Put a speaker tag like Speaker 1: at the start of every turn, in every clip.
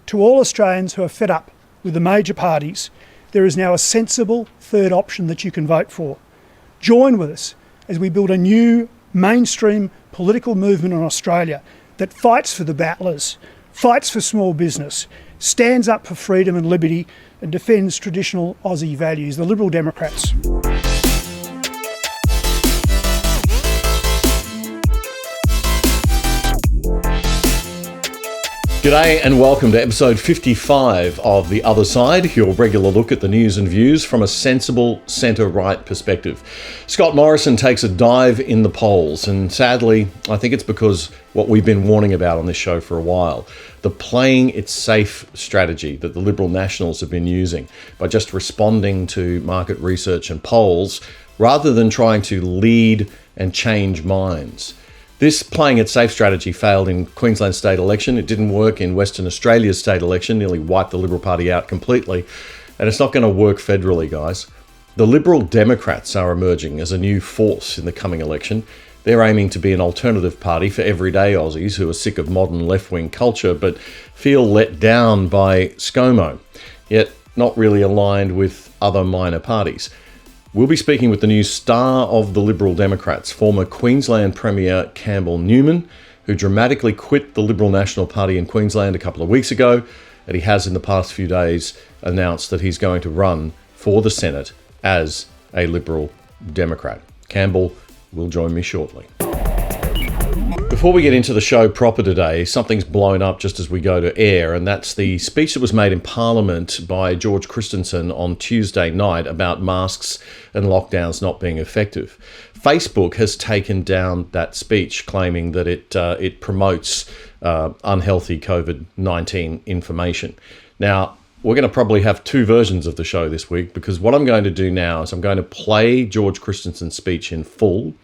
Speaker 1: To all Australians who are fed up with the major parties, there is now a sensible third option that you can vote for. Join with us as we build a new mainstream political movement in Australia that fights for the battlers, fights for small business, stands up for freedom and liberty and defends traditional Aussie values, the Liberal Democrats.
Speaker 2: G'day and welcome to episode 55 of The Other Side, your regular look at the news and views from a sensible centre-right perspective. Scott Morrison takes a dive in the polls, and sadly, I think it's because what we've been warning about on this show for a while, the playing it safe strategy that the Liberal Nationals have been using by just responding to market research and polls rather than trying to lead and change minds. This playing it safe strategy failed in Queensland's state election. It didn't work in Western Australia's state election, nearly wiped the Liberal Party out completely. And it's not going to work federally, guys. The Liberal Democrats are emerging as a new force in the coming election. They're aiming to be an alternative party for everyday Aussies who are sick of modern left-wing culture but feel let down by ScoMo, yet not really aligned with other minor parties. We'll be speaking with the new star of the Liberal Democrats, former Queensland Premier Campbell Newman, who dramatically quit the Liberal National Party in Queensland a couple of weeks ago, and he has in the past few days announced that he's going to run for the Senate as a Liberal Democrat. Campbell will join me shortly. Before we get into the show proper today, something's blown up just as we go to air, and that's the speech that was made in Parliament by George Christensen on Tuesday night about masks and lockdowns not being effective. Facebook has taken down that speech, claiming that it promotes unhealthy COVID-19 information. Now, we're going to probably have two versions of the show this week, because what I'm going to do now is I'm going to play George Christensen's speech in full.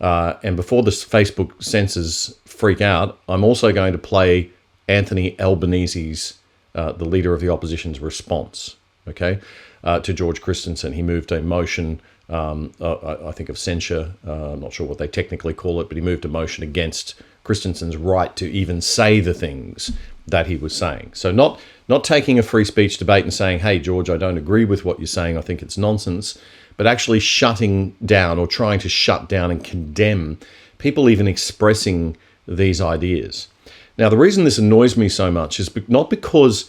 Speaker 2: And before the Facebook censors freak out, I'm also going to play Anthony Albanese's, the leader of the opposition's response, to George Christensen. He moved a motion, I think of censure, I'm not sure what they technically call it, but he moved a motion against Christensen's right to even say the things that he was saying. So not taking a free speech debate and saying, hey, George, I don't agree with what you're saying, I think it's nonsense, but actually shutting down or trying to shut down and condemn people even expressing these ideas. Now, the reason this annoys me so much is not because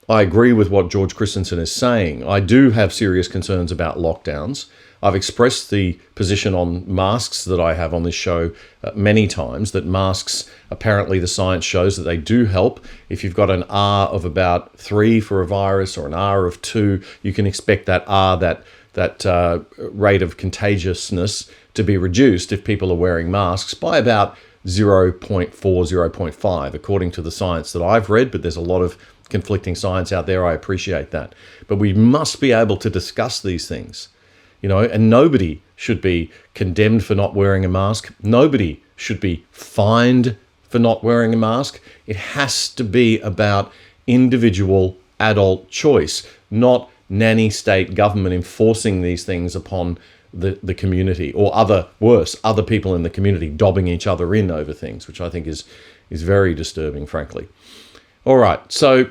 Speaker 2: I agree with what George Christensen is saying. I do have serious concerns about lockdowns. I've expressed the position on masks that I have on this show many times, that masks, apparently the science shows that they do help. If you've got an R of about 3 for a virus or an R of 2, you can expect that R, that rate of contagiousness to be reduced if people are wearing masks by about 0.4, 0.5, according to the science that I've read, but there's a lot of conflicting science out there. I appreciate that. But we must be able to discuss these things, and nobody should be condemned for not wearing a mask. Nobody should be fined for not wearing a mask. It has to be about individual adult choice, not nanny state government enforcing these things upon the community, or other people in the community dobbing each other in over things, which I think is very disturbing, frankly. All right, so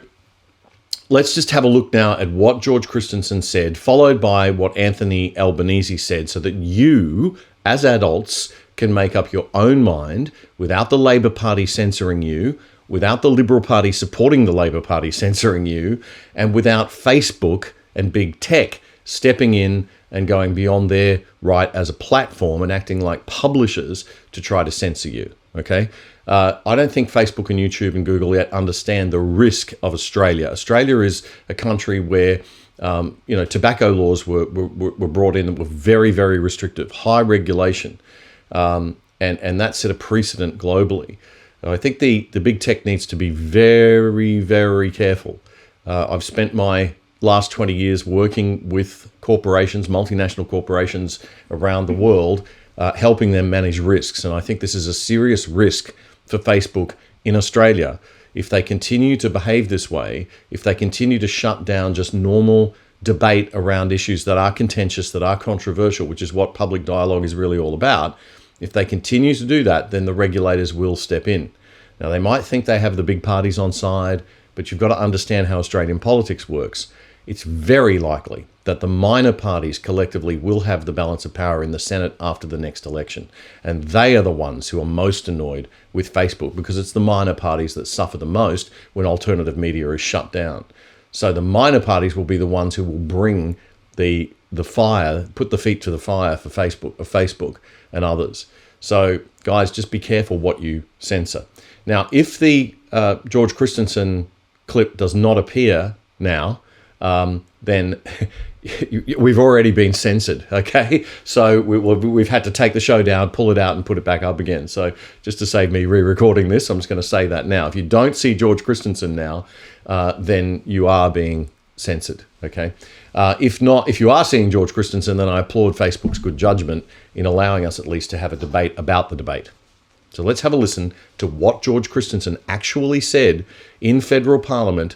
Speaker 2: let's just have a look now at what George Christensen said, followed by what Anthony Albanese said, so that you, as adults, can make up your own mind without the Labor Party censoring you, without the Liberal Party supporting the Labor Party censoring you, and without Facebook and big tech stepping in and going beyond their right as a platform and acting like publishers to try to censor you, okay? I don't think Facebook and YouTube and Google yet understand the risk of Australia. Australia is a country where, tobacco laws were brought in that were very, very restrictive, high regulation, and that set a precedent globally. I think the big tech needs to be very, very careful. I've spent my last 20 years working with corporations, multinational corporations around the world, helping them manage risks. And I think this is a serious risk for Facebook in Australia. If they continue to behave this way, if they continue to shut down just normal debate around issues that are contentious, that are controversial, which is what public dialogue is really all about, if they continue to do that, then the regulators will step in. Now, they might think they have the big parties on side. but you've got to understand how Australian politics works. It's very likely that the minor parties collectively will have the balance of power in the Senate after the next election. And they are the ones who are most annoyed with Facebook, because it's the minor parties that suffer the most when alternative media is shut down. So the minor parties will be the ones who will bring the fire, put the feet to the fire for Facebook and others. So guys, just be careful what you censor. Now, if the George Christensen clip does not appear now, then we've already been censored, okay? So we've had to take the show down, pull it out and put it back up again. So just to save me re-recording this, I'm just going to say that now. If you don't see George Christensen now, then you are being censored, okay? If not, if you are seeing George Christensen, then I applaud Facebook's good judgment in allowing us at least to have a debate about the debate. So let's have a listen to what George Christensen actually said in federal parliament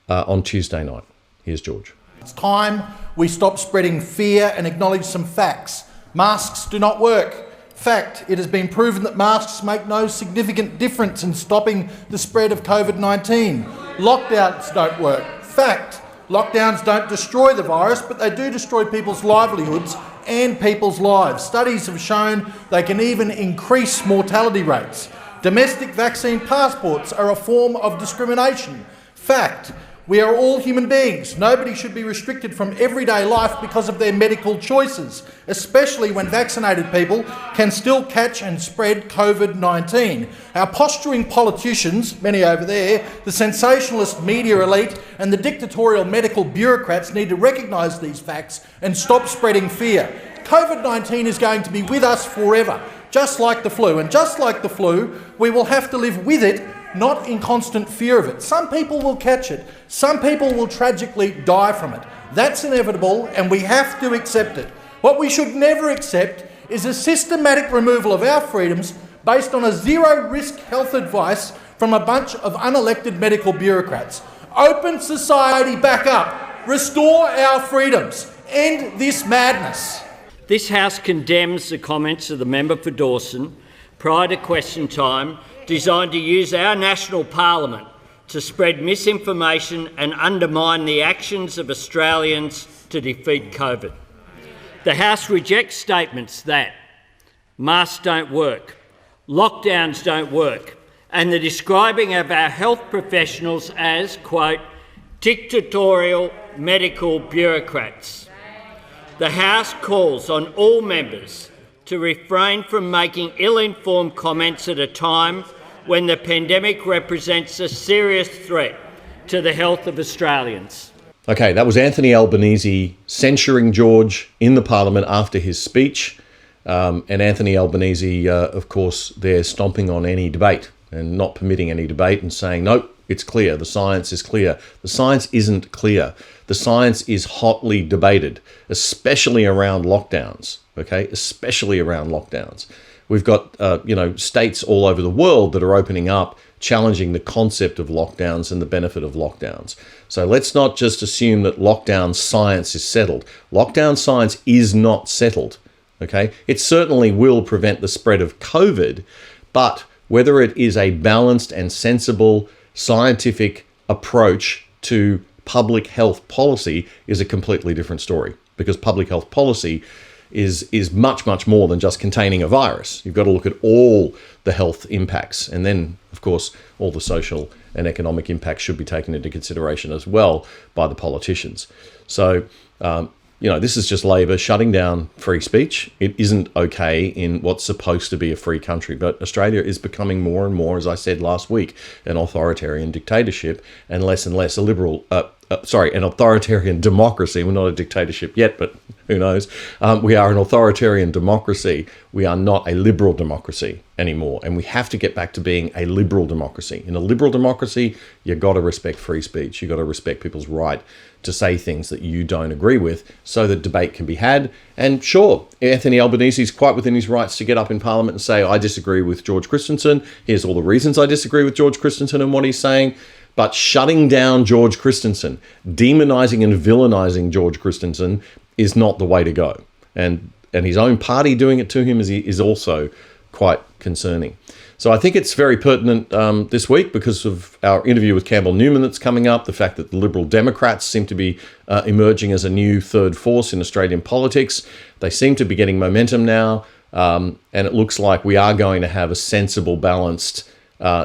Speaker 2: on Tuesday night. Here's George.
Speaker 3: It's time we stop spreading fear and acknowledge some facts. Masks do not work. Fact, it has been proven that masks make no significant difference in stopping the spread of COVID-19. Lockdowns don't work. Fact, lockdowns don't destroy the virus, but they do destroy people's livelihoods and people's lives. Studies have shown they can even increase mortality rates. Domestic vaccine passports are a form of discrimination. Fact, we are all human beings. Nobody should be restricted from everyday life because of their medical choices, especially when vaccinated people can still catch and spread COVID-19. Our posturing politicians, many over there, the sensationalist media elite and the dictatorial medical bureaucrats need to recognise these facts and stop spreading fear. COVID-19 is going to be with us forever, just like the flu. And just like the flu, we will have to live with it, not in constant fear of it. Some people will catch it. Some people will tragically die from it. That's inevitable, and we have to accept it. What we should never accept is a systematic removal of our freedoms based on a zero-risk health advice from a bunch of unelected medical bureaucrats. Open society back up. Restore our freedoms. End this madness.
Speaker 4: This House condemns the comments of the member for Dawson prior to question time, designed to use our national parliament to spread misinformation and undermine the actions of Australians to defeat COVID. The House rejects statements that masks don't work, lockdowns don't work, and the describing of our health professionals as, quote, dictatorial medical bureaucrats. The House calls on all members to refrain from making ill-informed comments at a time when the pandemic represents a serious threat to the health of Australians.
Speaker 2: Okay, that was Anthony Albanese censuring George in the Parliament after his speech. And Anthony Albanese, of course, they're stomping on any debate and not permitting any debate and saying, nope, it's clear, the science is clear. The science isn't clear. The science is hotly debated, especially around lockdowns, okay? Especially around lockdowns. We've got, states all over the world that are opening up, challenging the concept of lockdowns and the benefit of lockdowns. So let's not just assume that lockdown science is settled. Lockdown science is not settled, okay? It certainly will prevent the spread of COVID, but whether it is a balanced and sensible scientific approach to public health policy is a completely different story, because public health policy is much, much more than just containing a virus. You've got to look at all the health impacts. And then, of course, all the social and economic impacts should be taken into consideration as well by the politicians. So, this is just Labor shutting down free speech. It isn't okay in what's supposed to be a free country. But Australia is becoming more and more, as I said last week, an authoritarian dictatorship and less a liberal, an authoritarian democracy. We're not a dictatorship yet, but who knows? We are an authoritarian democracy. We are not a liberal democracy anymore. And we have to get back to being a liberal democracy. In a liberal democracy, you've got to respect free speech. You've got to respect people's right to say things that you don't agree with so that debate can be had. And sure, Anthony Albanese is quite within his rights to get up in Parliament and say, I disagree with George Christensen. Here's all the reasons I disagree with George Christensen and what he's saying. But shutting down George Christensen, demonising and villainising George Christensen is not the way to go. And his own party doing it to him is also quite concerning. So I think it's very pertinent this week because of our interview with Campbell Newman that's coming up, the fact that the Liberal Democrats seem to be emerging as a new third force in Australian politics. They seem to be getting momentum now, and it looks like we are going to have a sensible, balanced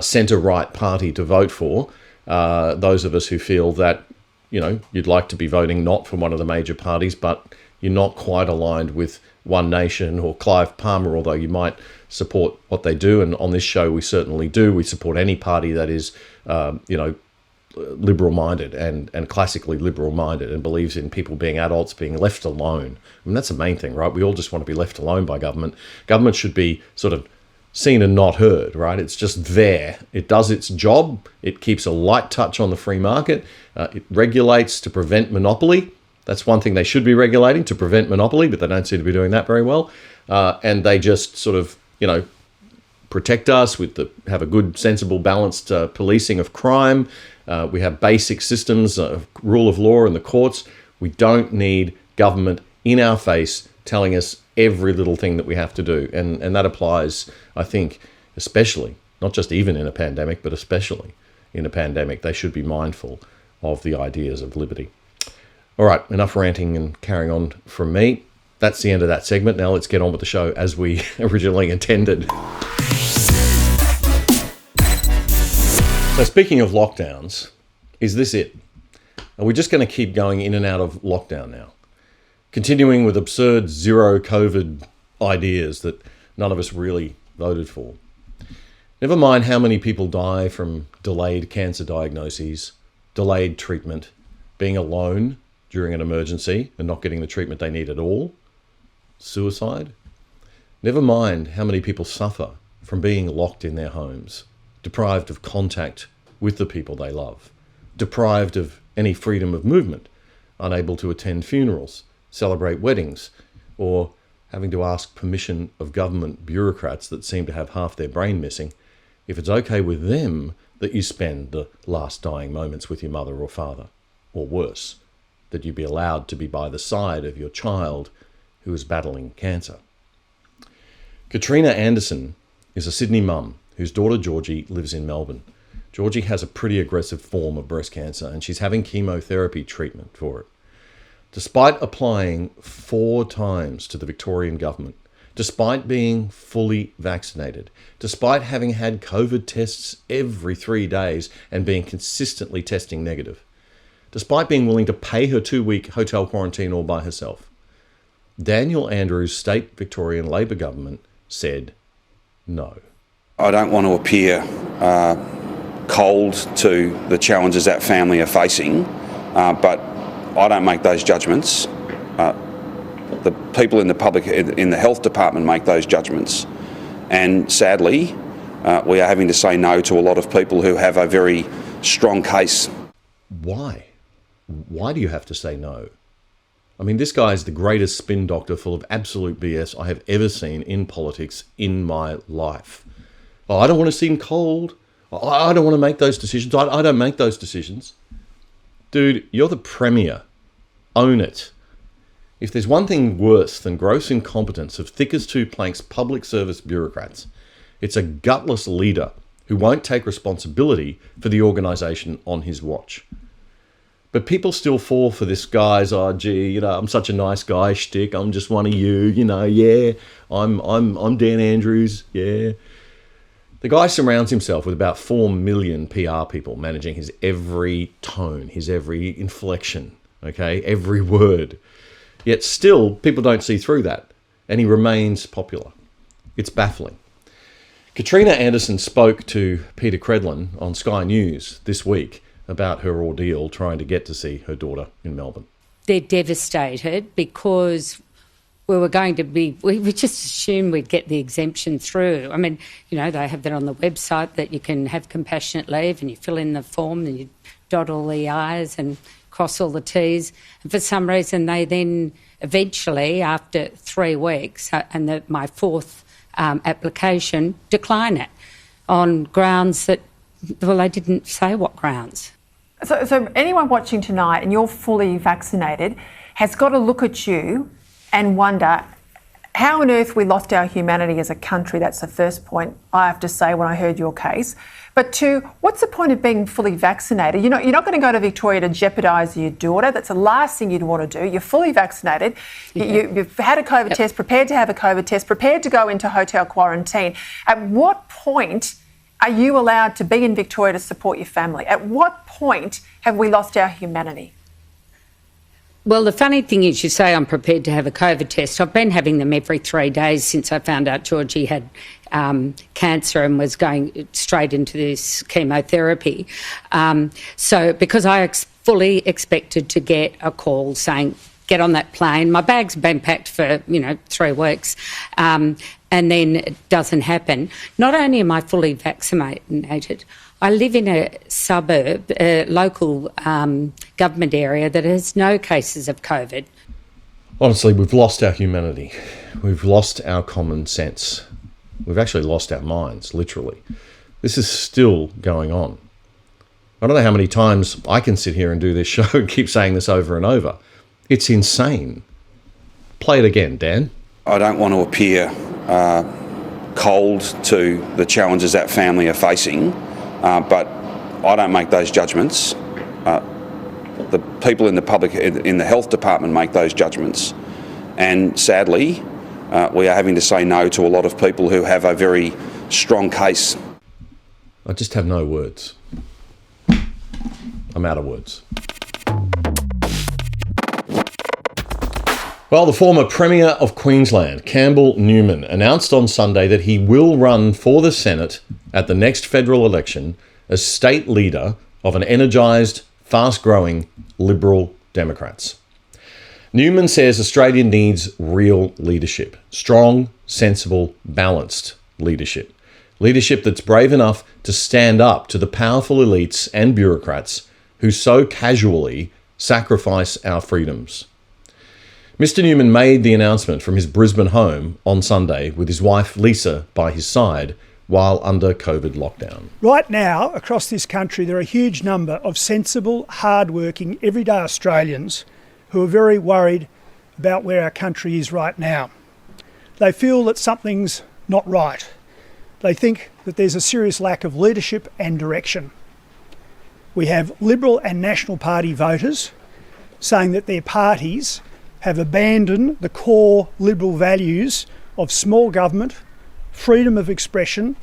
Speaker 2: centre-right party to vote for. Those of us who feel that, you know, you'd like to be voting not for one of the major parties, but you're not quite aligned with One Nation or Clive Palmer, although you might support what they do. And on this show, we certainly do. We support any party that is, liberal-minded and classically liberal-minded and believes in people being adults, being left alone. I mean, that's the main thing, right? We all just want to be left alone by government. Government should be sort of seen and not heard, right? It's just there. It does its job. It keeps a light touch on the free market. It regulates to prevent monopoly. That's one thing they should be regulating, to prevent monopoly, but they don't seem to be doing that very well. And they just sort of, protect us have a good, sensible, balanced policing of crime. We have basic systems of rule of law in the courts. We don't need government in our face telling us every little thing that we have to do. And that applies, I think, especially, not just even in a pandemic, but especially in a pandemic. They should be mindful of the ideas of liberty. All right, enough ranting and carrying on from me. That's the end of that segment. Now let's get on with the show as we originally intended. So speaking of lockdowns, is this it? Are we just going to keep going in and out of lockdown now? Continuing with absurd zero COVID ideas that none of us really voted for. Never mind how many people die from delayed cancer diagnoses, delayed treatment, being alone during an emergency and not getting the treatment they need at all, suicide. Never mind how many people suffer from being locked in their homes, deprived of contact with the people they love, deprived of any freedom of movement, unable to attend funerals, celebrate weddings, or having to ask permission of government bureaucrats that seem to have half their brain missing if it's okay with them that you spend the last dying moments with your mother or father, or worse, that you be allowed to be by the side of your child who is battling cancer. Katrina Anderson is a Sydney mum whose daughter Georgie lives in Melbourne. Georgie has a pretty aggressive form of breast cancer and she's having chemotherapy treatment for it. Despite applying 4 times to the Victorian government, despite being fully vaccinated, despite having had COVID tests every 3 days and being consistently testing negative, despite being willing to pay her 2-week hotel quarantine all by herself, Daniel Andrews' state Victorian Labor government said no.
Speaker 5: I don't want to appear cold to the challenges that family are facing, but I don't make those judgments. The people in the health department make those judgments, and sadly, we are having to say no to a lot of people who have a very strong case.
Speaker 2: Why? Why do you have to say no? I mean, this guy is the greatest spin doctor full of absolute BS I have ever seen in politics in my life. Oh, I don't want to seem cold. I don't want to make those decisions. I don't make those decisions. Dude, you're the Premier. Own it. If there's one thing worse than gross incompetence of thick as 2 planks public service bureaucrats, it's a gutless leader who won't take responsibility for the organisation on his watch. But people still fall for this guy's, I'm such a nice guy shtick. I'm just one of you, yeah. I'm Dan Andrews, yeah. The guy surrounds himself with about 4 million PR people managing his every tone, his every inflection, okay, every word. Yet still, people don't see through that, and he remains popular. It's baffling. Katrina Anderson spoke to Peter Credlin on Sky News this week about her ordeal trying to get to see her daughter in Melbourne.
Speaker 6: They're devastated because we just assumed we'd get the exemption through. I mean, they have that on the website that you can have compassionate leave and you fill in the form and you dot all the I's and cross all the T's. And for some reason, they then eventually, after 3 weeks, and my 4th application, decline it on grounds that, they didn't say what grounds.
Speaker 7: So anyone watching tonight, and you're fully vaccinated, has got to look at you and wonder, how on earth we lost our humanity as a country, that's the first point I have to say when I heard your case. But two, what's the point of being fully vaccinated? You're not going to go to Victoria to jeopardise your daughter. That's the last thing you'd want to do. You're fully vaccinated. You've had a COVID test, prepared to have a COVID test, prepared to go into hotel quarantine. At what point are you allowed to be in Victoria to support your family? At what point have we lost our humanity?
Speaker 6: Well, the funny thing is, you say I'm prepared to have a COVID test. I've been having them every 3 days since I found out Georgie had cancer and was going straight into this chemotherapy. So because I fully expected to get a call saying, get on that plane. My bag's been packed for, 3 weeks. And then it doesn't happen. Not only am I fully vaccinated, I live in a suburb, a local government area that has no cases of COVID.
Speaker 2: Honestly, we've lost our humanity. We've lost our common sense. We've actually lost our minds, literally. This is still going on. I don't know how many times I can sit here and do this show and keep saying this over and over. It's insane. Play it again, Dan.
Speaker 5: I don't want to appear cold to the challenges that family are facing, but I don't make those judgments. The people in the health department make those judgments, and sadly, we are having to say no to a lot of people who have a very strong case.
Speaker 2: I just have no words. I'm out of words. Well, the former Premier of Queensland, Campbell Newman, announced on Sunday that he will run for the Senate at the next federal election as state leader of an energised, fast-growing Liberal Democrats. Newman says Australia needs real leadership, strong, sensible, balanced leadership. Leadership that's brave enough to stand up to the powerful elites and bureaucrats who so casually sacrifice our freedoms. Mr. Newman made the announcement from his Brisbane home on Sunday with his wife Lisa by his side while under COVID lockdown.
Speaker 1: Right now, across this country, there are a huge number of sensible, hard-working, everyday Australians who are very worried about where our country is right now. They feel that something's not right. They think that there's a serious lack of leadership and direction. We have Liberal and National Party voters saying that their parties have abandoned the core Liberal values of small government, freedom of expression,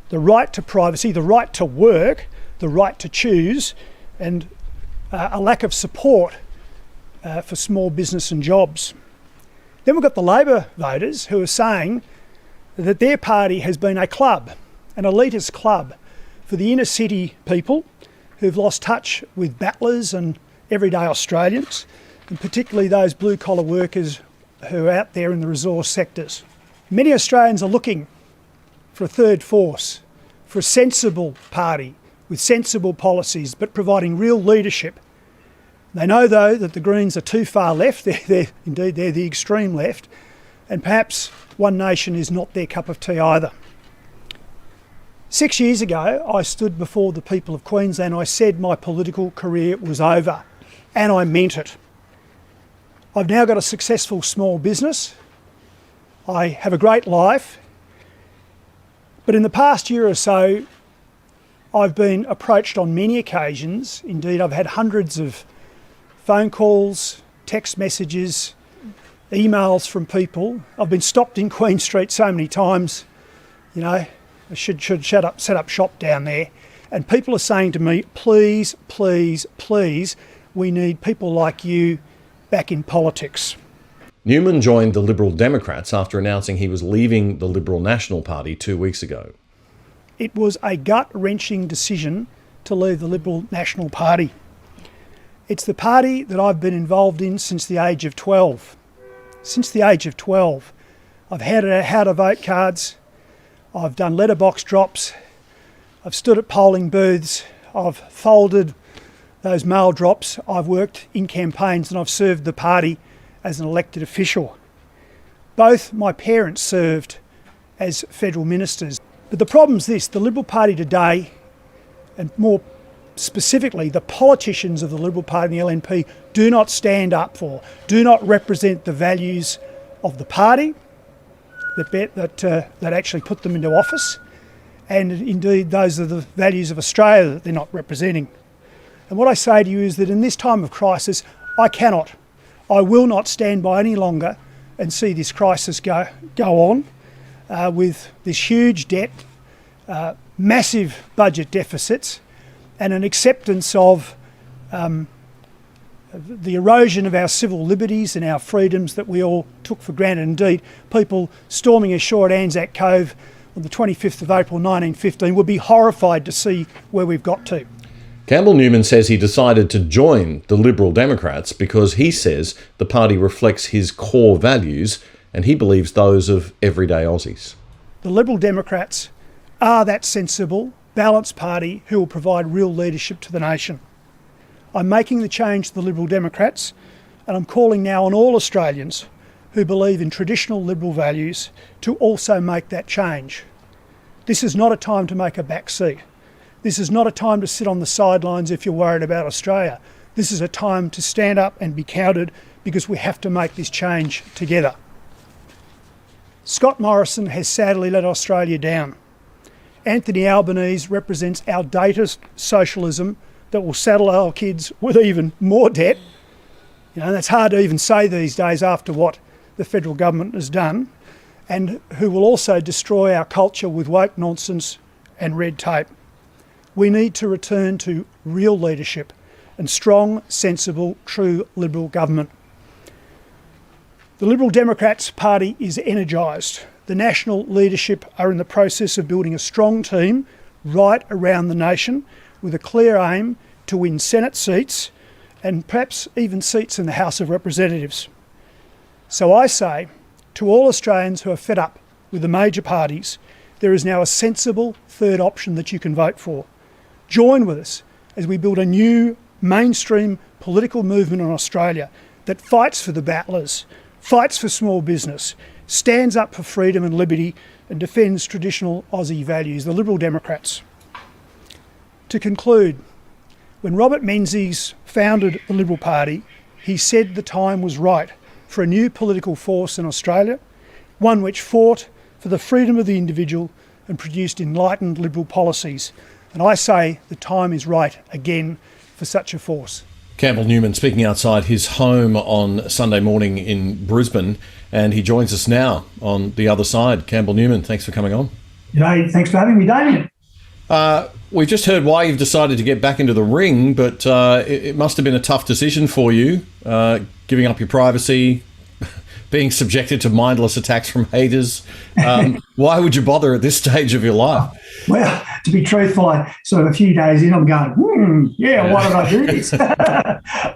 Speaker 1: the right to privacy, the right to work, the right to choose, and a lack of support for small business and jobs. Then we've got the Labor voters who are saying that their party has been a club, an elitist club for the inner city people who've lost touch with battlers and everyday Australians, and particularly those blue-collar workers who are out there in the resource sectors. Many Australians are looking for a third force, for a sensible party with sensible policies but providing real leadership. They know, though, that the Greens are too far left. They're the extreme left, and perhaps One Nation is not their cup of tea either. 6 years ago, I stood before the people of Queensland. I said my political career was over, and I meant it. I've now got a successful small business. I have a great life. But in the past year or so, I've been approached on many occasions. Indeed, I've had hundreds of phone calls, text messages, emails from people. I've been stopped in Queen Street so many times, I should set up shop down there. And people are saying to me, please, please, please, we need people like you back in politics.
Speaker 2: Newman joined the Liberal Democrats after announcing he was leaving the Liberal National Party 2 weeks ago.
Speaker 1: It was a gut-wrenching decision to leave the Liberal National Party. It's the party that I've been involved in since the age of 12. Since the age of 12. I've had how to vote cards, I've done letterbox drops, I've stood at polling booths, I've folded those mail drops, I've worked in campaigns, and I've served the party as an elected official. Both my parents served as federal ministers. But the problem's this: the Liberal Party today, and more specifically the politicians of the Liberal Party and the LNP, do not stand up for, do not represent the values of the party that actually put them into office, and indeed those are the values of Australia that they're not representing. And what I say to you is that in this time of crisis, I will not stand by any longer and see this crisis go on with this huge debt, massive budget deficits, and an acceptance of the erosion of our civil liberties and our freedoms that we all took for granted. Indeed, people storming ashore at Anzac Cove on the 25th of April 1915 would be horrified to see where we've got to.
Speaker 2: Campbell Newman says he decided to join the Liberal Democrats because he says the party reflects his core values and he believes those of everyday Aussies.
Speaker 1: The Liberal Democrats are that sensible, balanced party who will provide real leadership to the nation. I'm making the change to the Liberal Democrats, and I'm calling now on all Australians who believe in traditional Liberal values to also make that change. This is not a time to make a backseat. This is not a time to sit on the sidelines if you're worried about Australia. This is a time to stand up and be counted because we have to make this change together. Scott Morrison has sadly let Australia down. Anthony Albanese represents outdated socialism that will saddle our kids with even more debt. That's hard to even say these days after what the federal government has done, and who will also destroy our culture with woke nonsense and red tape. We need to return to real leadership and strong, sensible, true Liberal government. The Liberal Democrats Party is energised. The national leadership are in the process of building a strong team right around the nation with a clear aim to win Senate seats and perhaps even seats in the House of Representatives. So I say to all Australians who are fed up with the major parties, there is now a sensible third option that you can vote for. Join with us as we build a new mainstream political movement in Australia that fights for the battlers, fights for small business, stands up for freedom and liberty and defends traditional Aussie values, the Liberal Democrats. To conclude, when Robert Menzies founded the Liberal Party, he said the time was right for a new political force in Australia, one which fought for the freedom of the individual and produced enlightened Liberal policies. And I say the time is right again for such a force.
Speaker 2: Campbell Newman speaking outside his home on Sunday morning in Brisbane, and he joins us now on the other side. Campbell Newman, thanks for coming on.
Speaker 8: G'day, thanks for having me, Damien.
Speaker 2: We've just heard why you've decided to get back into the ring, but it must have been a tough decision for you, giving up your privacy, being subjected to mindless attacks from haters. Why would you bother at this stage of your life?
Speaker 8: Well, to be truthful, I sort of a few days in, I'm going, why did I do this?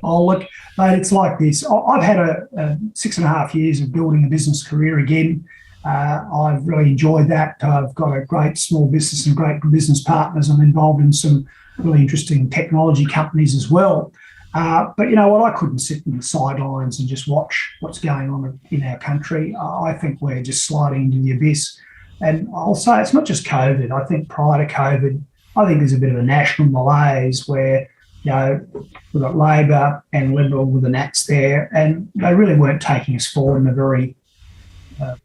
Speaker 8: Oh, look, mate, it's like this. I've had a 6.5 years of building a business career again. I've really enjoyed that. I've got a great small business and great business partners. I'm involved in some really interesting technology companies as well. But you know what? I couldn't sit in the sidelines and just watch what's going on in our country. I think we're just sliding into the abyss. And I'll say it's not just COVID. I think prior to COVID, I think there's a bit of a national malaise where, we've got Labor and Liberal with the Nats there, and they really weren't taking us forward in a very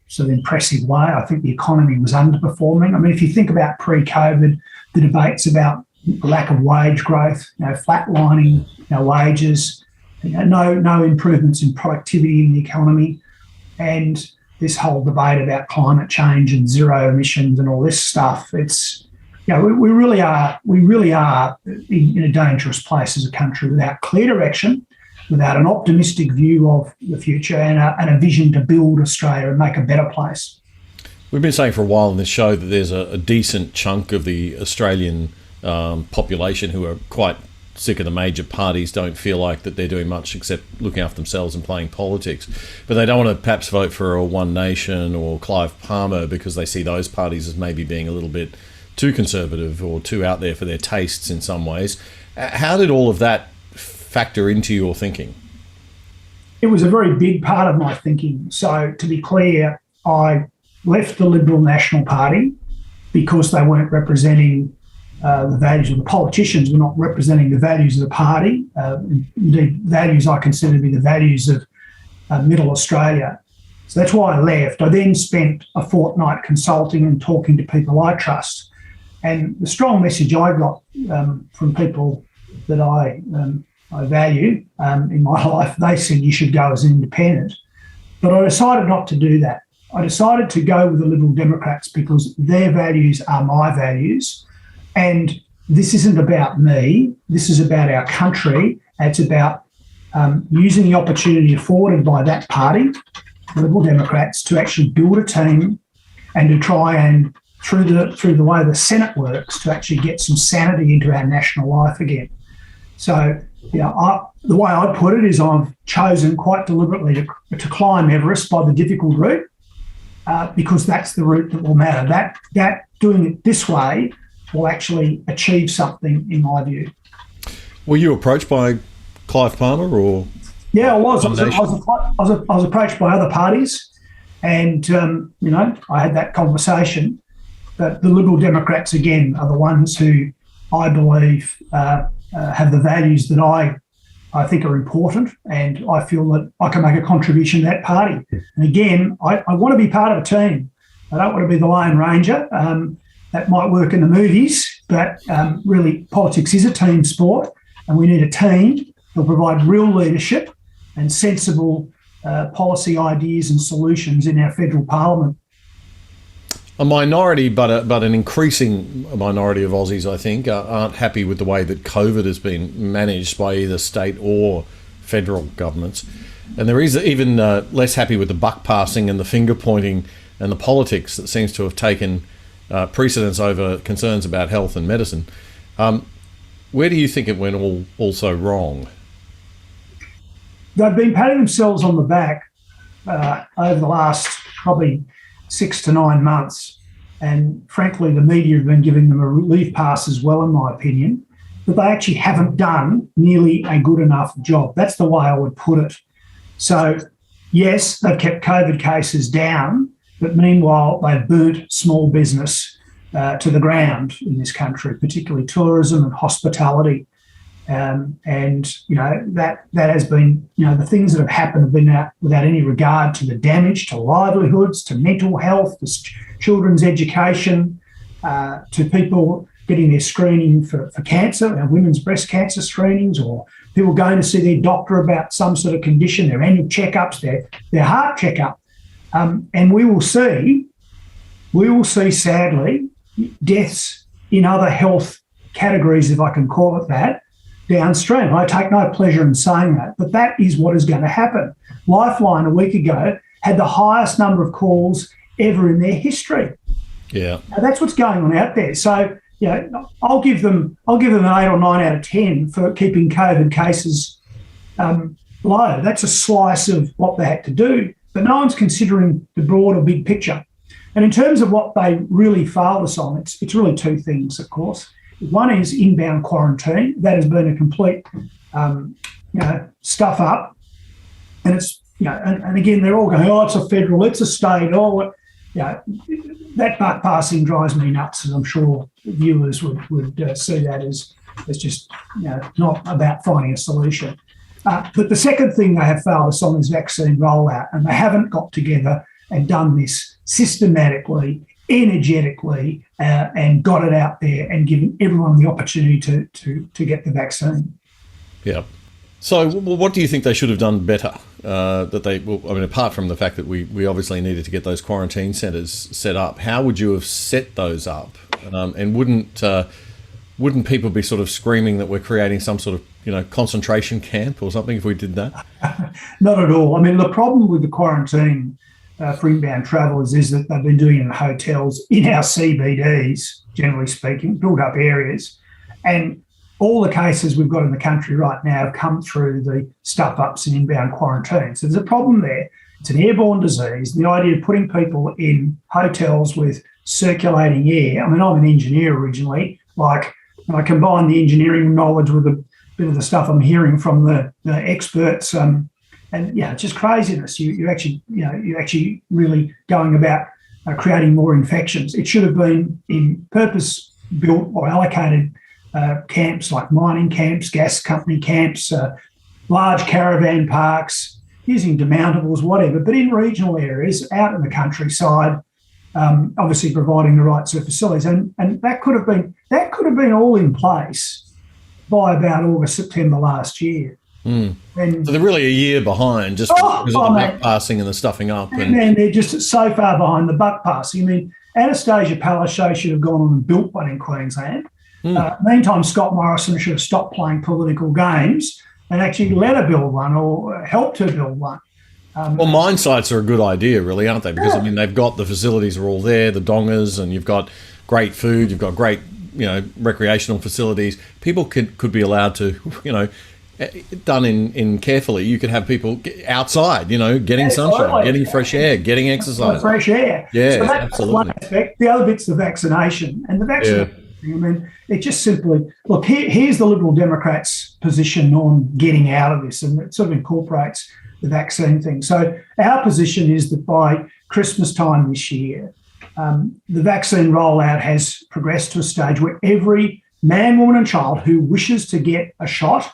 Speaker 8: sort of impressive way. I think the economy was underperforming. I mean, if you think about pre-COVID, the debates about lack of wage growth, flatlining wages, no improvements in productivity in the economy, and this whole debate about climate change and zero emissions and all this stuff. It's we really are in a dangerous place as a country without clear direction, without an optimistic view of the future and a vision to build Australia and make a better place.
Speaker 2: We've been saying for a while in this show that there's a decent chunk of the Australian population who are quite sick of the major parties, don't feel like that they're doing much except looking after themselves and playing politics. But they don't want to perhaps vote for a One Nation or Clive Palmer because they see those parties as maybe being a little bit too conservative or too out there for their tastes in some ways. How did all of that factor into your thinking?
Speaker 8: It was a very big part of my thinking. So to be clear, I left the Liberal National Party because they weren't representing the values of the politicians, were not representing the values of the party. Indeed, values I consider to be the values of middle Australia. So that's why I left. I then spent a fortnight consulting and talking to people I trust. And the strong message I got from people that I value in my life, they said you should go as an independent. But I decided not to do that. I decided to go with the Liberal Democrats because their values are my values. And this isn't about me. This is about our country. It's about using the opportunity afforded by that party, Liberal Democrats, to actually build a team and to try and, through the way the Senate works, to actually get some sanity into our national life again. So, the way I'd put it is I've chosen quite deliberately to climb Everest by the difficult route because that's the route that will matter. That doing it this way will actually achieve something, in my view.
Speaker 2: Were you approached by Clive Palmer or?
Speaker 8: Yeah, I was. I was approached by other parties, and I had that conversation. But the Liberal Democrats again are the ones who I believe have the values that I think are important, and I feel that I can make a contribution to that party. And again, I want to be part of a team. I don't want to be the Lone Ranger. That might work in the movies, but really politics is a team sport, and we need a team that will provide real leadership and sensible policy ideas and solutions in our federal parliament.
Speaker 2: A minority, but an increasing minority of Aussies, I think, aren't happy with the way that COVID has been managed by either state or federal governments. And there is even less happy with the buck passing and the finger pointing and the politics that seems to have taken precedence over concerns about health and medicine. Where do you think it went all so wrong?
Speaker 8: They've been patting themselves on the back over the last probably 6 to 9 months. And frankly, the media have been giving them a relief pass as well, in my opinion, but they actually haven't done nearly a good enough job. That's the way I would put it. So, yes, they've kept COVID cases down, but meanwhile, they've burnt small business to the ground in this country, particularly tourism and hospitality. That has been, the things that have happened have been without any regard to the damage to livelihoods, to mental health, to children's education, to people getting their screening for cancer, women's breast cancer screenings, or people going to see their doctor about some sort of condition, their annual checkups, their heart checkup. And we will see, sadly, deaths in other health categories, if I can call it that, downstream. I take no pleasure in saying that, but that is what is going to happen. Lifeline a week ago had the highest number of calls ever in their history.
Speaker 2: Yeah.
Speaker 8: Now, that's what's going on out there. So, I'll give them an 8 or 9 out of 10 for keeping COVID cases low. That's a slice of what they had to do, but no one's considering the broader big picture. And in terms of what they really failed us on, it's really 2 things, of course. One is inbound quarantine. That has been a complete, stuff up. And it's, and again, they're all going, it's a federal, it's a state. That buck passing drives me nuts, and I'm sure viewers would see that as just, not about finding a solution. But the second thing they have failed us on is vaccine rollout, and they haven't got together and done this systematically, energetically, and got it out there and given everyone the opportunity to get the vaccine.
Speaker 2: Yeah. So what do you think they should have done better? Apart from the fact that we obviously needed to get those quarantine centres set up, how would you have set those up? And wouldn't people be sort of screaming that we're creating some sort of, concentration camp or something if we did that?
Speaker 8: Not at all. I mean, the problem with the quarantine for inbound travellers is that they've been doing it in hotels in our CBDs, generally speaking, built-up areas. And all the cases we've got in the country right now have come through the stuff-ups and inbound quarantine. So there's a problem there. It's an airborne disease. The idea of putting people in hotels with circulating air, I'm an engineer originally, and I combine the engineering knowledge with a bit of the stuff I'm hearing from the experts, it's just craziness. You're actually really going about creating more infections. It should have been in purpose-built or allocated camps like mining camps, gas company camps, large caravan parks, using demountables, whatever, but in regional areas, out in the countryside, obviously providing the right sort of facilities. And that could have been all in place by about August, September last year.
Speaker 2: So they're really a year behind just because of the buck passing and the stuffing up.
Speaker 8: And they're just so far behind the buck passing. I mean, Anastasia Palaszczuk should have gone on and built one in Queensland. Meantime, Scott Morrison should have stopped playing political games and actually let her build one or helped her build one.
Speaker 2: Well, mine sites are a good idea, really, aren't they? Because, I mean, they've got the facilities are all there, the dongers, and you've got great food, you've got great, recreational facilities. People could be allowed to, done in carefully. You could have people outside, getting sunshine, getting fresh air, getting exercise.
Speaker 8: Fresh air.
Speaker 2: Yeah,
Speaker 8: so that's
Speaker 2: absolutely.
Speaker 8: one aspect. The other bit's the vaccination. And the vaccination, I mean, it just simply, look, here's the Liberal Democrats' position on getting out of this, and it sort of incorporates the vaccine thing. So our position is that by Christmas time this year, the vaccine rollout has progressed to a stage where every man, woman and child who wishes to get a shot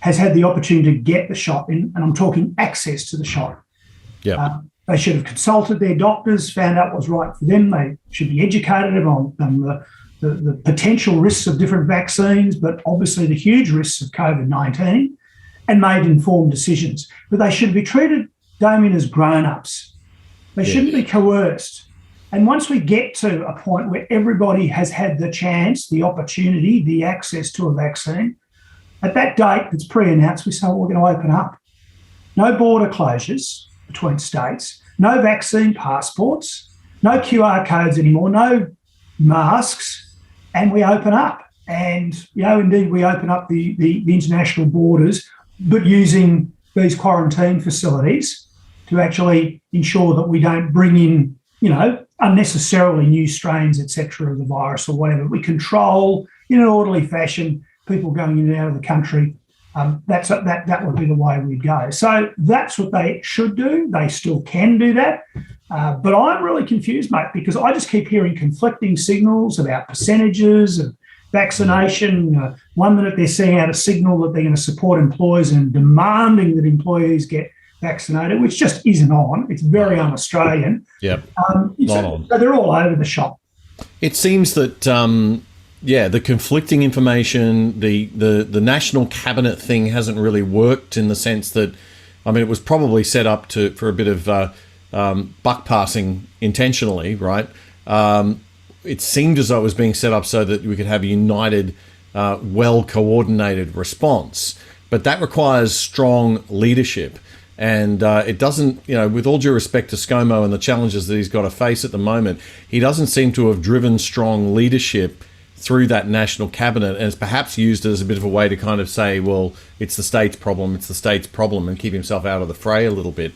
Speaker 8: has had the opportunity to get the shot, and I'm talking access to the shot.
Speaker 2: Yeah.
Speaker 8: They should have consulted their doctors, found out what's right for them. They should be educated on the potential risks of different vaccines, but obviously the huge risks of COVID-19, and made informed decisions. But they should be treated, Damien, as grown-ups. They shouldn't be coerced. And once we get to a point where everybody has had the chance, the opportunity, the access to a vaccine, at that date that's pre-announced, we say, well, we're going to open up. No border closures between states, no vaccine passports, no QR codes anymore, no masks, and we open up. And, indeed, we open up the international borders, but using these quarantine facilities to actually ensure that we don't bring in, unnecessarily new strains, et cetera, of the virus or whatever. We control, in an orderly fashion, people going in and out of the country. That would be the way we'd go. So that's what they should do. They still can do that. But I'm really confused, mate, because I just keep hearing conflicting signals about percentages of vaccination. One minute they're sending out a signal that they're going to support employers and demanding that employees get vaccinated, which just isn't on. It's very un-Australian.
Speaker 2: Yep.
Speaker 8: So they're all over the shop.
Speaker 2: It seems that, the conflicting information, the national cabinet thing hasn't really worked in the sense that, it was probably set up for a bit of buck passing intentionally, right? It seemed as though it was being set up so that we could have a united, well-coordinated response. But that requires strong leadership. And it doesn't, with all due respect to ScoMo and the challenges that he's got to face at the moment, he doesn't seem to have driven strong leadership through that national cabinet, and it's perhaps used as a bit of a way to kind of say, well, it's the state's problem, and keep himself out of the fray a little bit.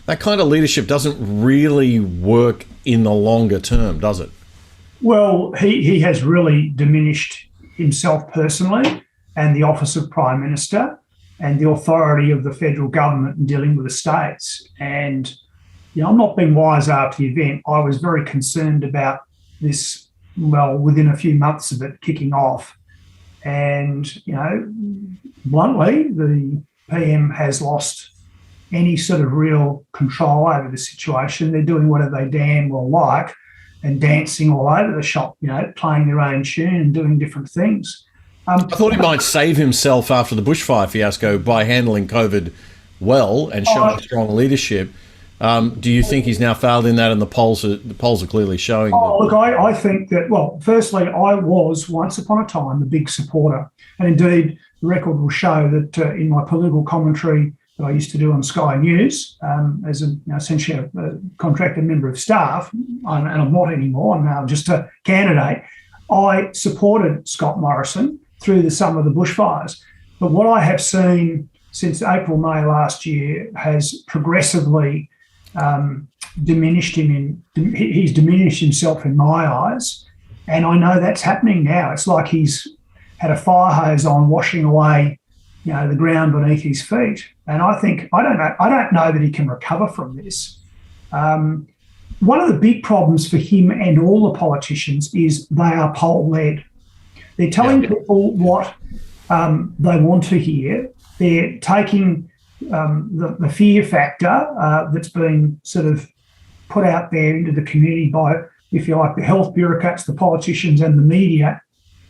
Speaker 2: That kind of leadership doesn't really work in the longer term, does it?
Speaker 8: Well, he has really diminished himself personally and the office of Prime Minister and the authority of the federal government in dealing with the states. And, I'm not being wise after the event. I was very concerned about this, within a few months of it kicking off. And, bluntly, the PM has lost any sort of real control over the situation. They're doing whatever they damn well like and dancing all over the shop, playing their own tune and doing different things.
Speaker 2: I thought he might save himself after the bushfire fiasco by handling COVID well and showing strong leadership. Do you think he's now failed in that, and the polls are clearly showing that?
Speaker 8: Look, I think that, firstly, I was once upon a time a big supporter. And indeed, the record will show that in my political commentary that I used to do on Sky News as essentially a contracted member of staff, and I'm not anymore, I'm now just a candidate, I supported Scott Morrison through some of the bushfires. But what I have seen since April, May last year has progressively diminished him. He's diminished himself in my eyes, and I know that's happening now. It's like he's had a fire hose on, washing away, the ground beneath his feet. And I don't know that he can recover from this. One of the big problems for him and all the politicians is they are poll-led. They're telling people what they want to hear. They're taking the fear factor that's been sort of put out there into the community by, if you like, the health bureaucrats, the politicians and the media,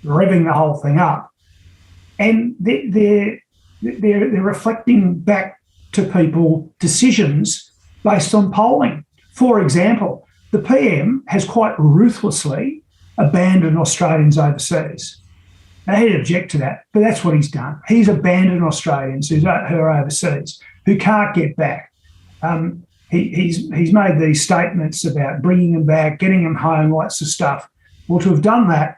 Speaker 8: revving the whole thing up. And they're reflecting back to people decisions based on polling. For example, the PM has quite ruthlessly abandoned Australians overseas. Now, he'd object to that, but that's what he's done. He's abandoned Australians who are overseas, who can't get back. He's made these statements about bringing them back, getting them home, all that sort of stuff. Well, to have done that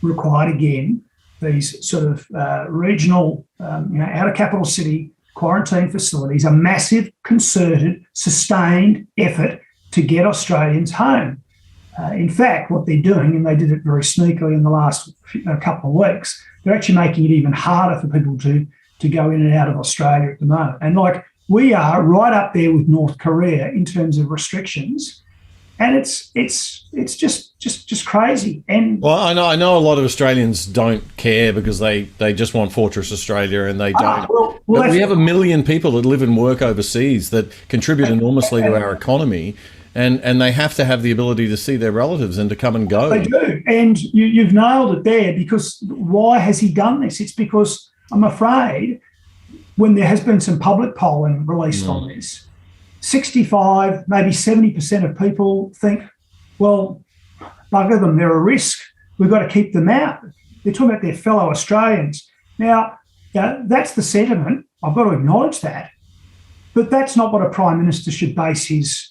Speaker 8: required, again, these sort of regional, out of capital city quarantine facilities, a massive, concerted, sustained effort to get Australians home. In fact, what they're doing, and they did it very sneakily in the last couple of weeks, they're actually making it even harder for people to go in and out of Australia at the moment. And we are right up there with North Korea in terms of restrictions, and it's just crazy. And
Speaker 2: well, I know a lot of Australians don't care because they just want Fortress Australia, and they don't. But we have 1 million people that live and work overseas that contribute enormously to our economy. And they have to have the ability to see their relatives and to come and go.
Speaker 8: They do. And you've nailed it there, because why has he done this? It's because, I'm afraid, when there has been some public polling released on this, 65, maybe 70% of people think, well, bugger them, they're a risk. We've got to keep them out. They're talking about their fellow Australians. Now, that's the sentiment. I've got to acknowledge that. But that's not what a Prime Minister should base his